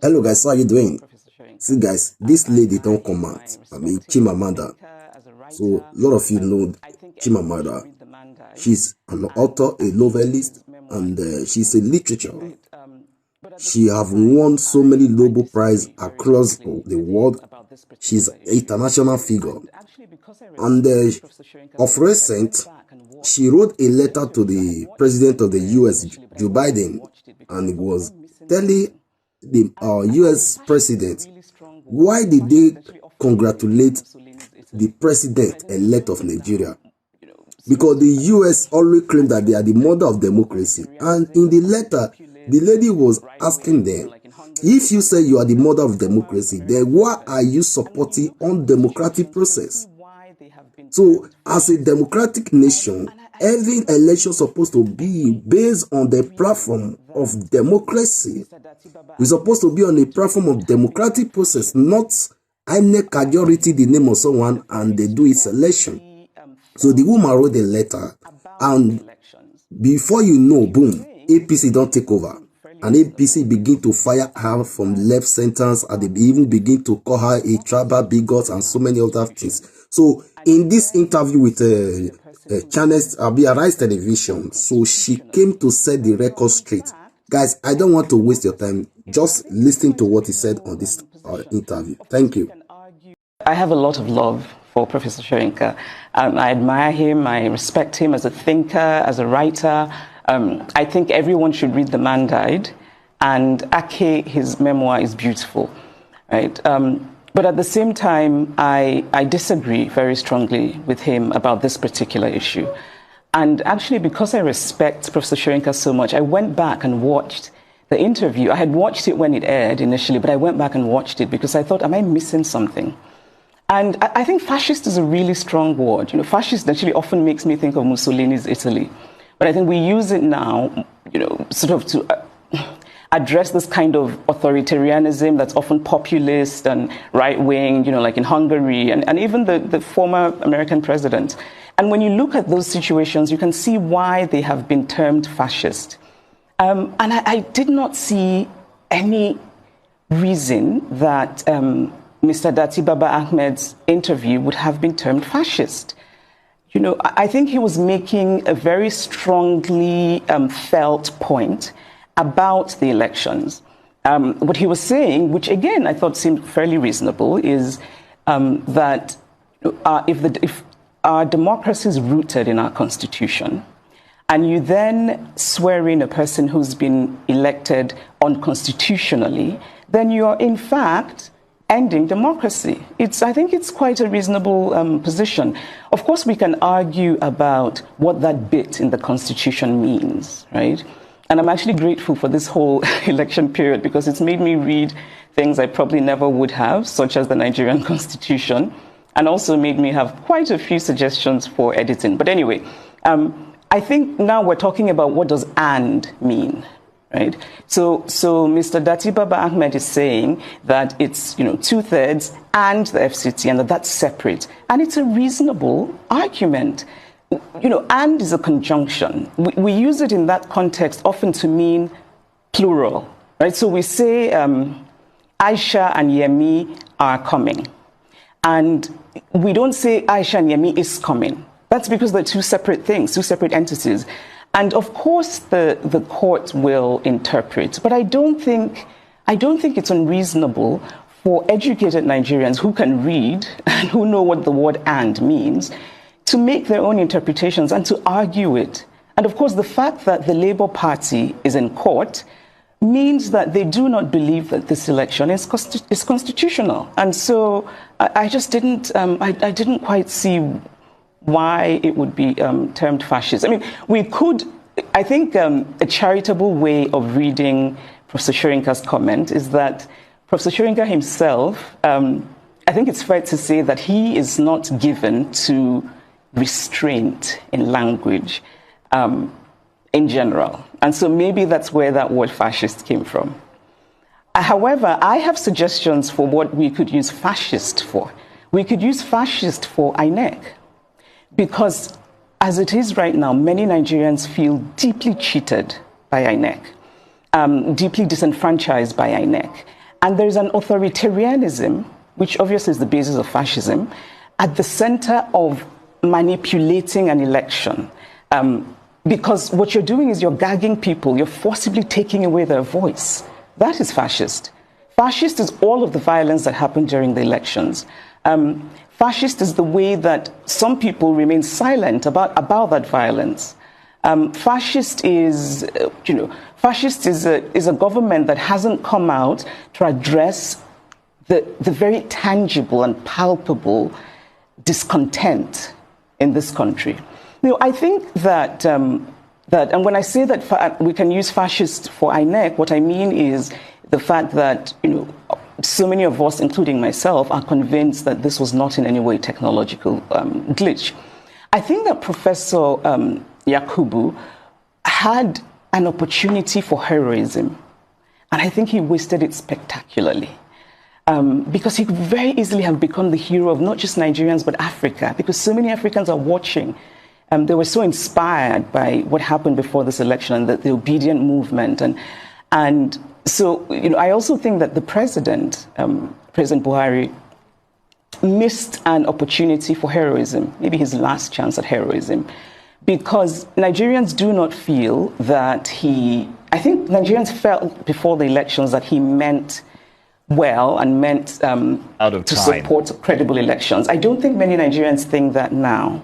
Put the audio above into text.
Hello guys, how are you doing? See guys, this lady don't comment. Chimamada. So a lot of you know Chimamada. She's an author, a novelist, and she's a literature. She have won so many Nobel Prize across the world. She's an international figure. And of recent, she wrote a letter to the president of the US, Joe Biden, and it was telling the US president, why did they congratulate the president-elect of Nigeria? Because the US always claim that they are the mother of democracy. And in the letter, the lady was asking them, if you say you are the mother of democracy, then why are you supporting undemocratic process? So, as a democratic nation, every election is supposed to be based on the platform of democracy. We're supposed to be on a platform of democratic process, not INEC majority the name of someone and they do its election. So the woman wrote the letter, and before you know, boom, APC don't take over. And APC begin to fire her from left centers, and they even begin to call her a tribal bigot and so many other things. So in this interview with Channels Arise Television, so she came to set the record straight. Guys, I don't want to waste your time. Just listen to what he said on this interview. Thank you. I have a lot of love for Professor Soyinka. I admire him. I respect him as a thinker, as a writer. I think everyone should read The Man Died, and Ake, his memoir, is beautiful, right? But at the same time, I disagree very strongly with him about this particular issue. And actually, because I respect Professor Soyinka so much, I went back and watched the interview. I had watched it when it aired initially, but I went back and watched it because I thought, am I missing something? And I think fascist is a really strong word. You know, fascist actually often makes me think of Mussolini's Italy. But I think we use it now, you know, sort of to address this kind of authoritarianism that's often populist and right-wing, you know, like in Hungary and even the former American president. And when you look at those situations, you can see why they have been termed fascist. And I did not see any reason that Mr. Datti Baba Ahmed's interview would have been termed fascist. You know, I think he was making a very strongly felt point about the elections. What he was saying, which again I thought seemed fairly reasonable, is that if our democracy is rooted in our constitution, and you then swear in a person who's been elected unconstitutionally, then you're in fact ending democracy. I think it's quite a reasonable position. Of course, we can argue about what that bit in the Constitution means, right? And I'm actually grateful for this whole election period because it's made me read things I probably never would have, such as the Nigerian Constitution, and also made me have quite a few suggestions for editing. But anyway, I think now we're talking about what does "and" mean. Right. So Mr. Datti Baba Ahmed is saying that it's, you know, 2/3 and the FCT, and that's separate. And it's a reasonable argument. You know, "and" is a conjunction. We use it in that context often to mean plural, right? So we say Aisha and Yemi are coming. And we don't say Aisha and Yemi is coming. That's because they're two separate things, two separate entities. And of course, the court will interpret, but I don't think it's unreasonable for educated Nigerians who can read and who know what the word "and" means to make their own interpretations and to argue it. And of course, the fact that the Labour Party is in court means that they do not believe that this election is constitutional. And so I just didn't quite see why it would be termed fascist. I mean, I think a charitable way of reading Professor Soyinka's comment is that Professor Soyinka himself, I think it's fair to say that he is not given to restraint in language in general. And so maybe that's where that word fascist came from. However, I have suggestions for what we could use fascist for. We could use fascist for INEC. Because as it is right now, many Nigerians feel deeply cheated by INEC. deeply disenfranchised by INEC. And there's an authoritarianism, which obviously is the basis of fascism, at the center of manipulating an election. Because what you're doing is you're gagging people, you're forcibly taking away their voice. That is fascist. Fascist is all of the violence that happened during the elections. Fascist is the way that some people remain silent about that violence. Fascist is, fascist is a government that hasn't come out to address the very tangible and palpable discontent in this country. I think that, and when I say that we can use fascist for INEC, what I mean is the fact that, so many of us, including myself, are convinced that this was not in any way technological glitch. I think that Professor Yakubu had an opportunity for heroism, and I think he wasted it spectacularly. Because he could very easily have become the hero of not just Nigerians, but Africa, because so many Africans are watching. They were so inspired by what happened before this election and the obedient movement. And so, I also think that the president, President Buhari, missed an opportunity for heroism, maybe his last chance at heroism, because Nigerians do not feel that I think Nigerians felt before the elections that he meant well and meant to support credible elections. I don't think many Nigerians think that now.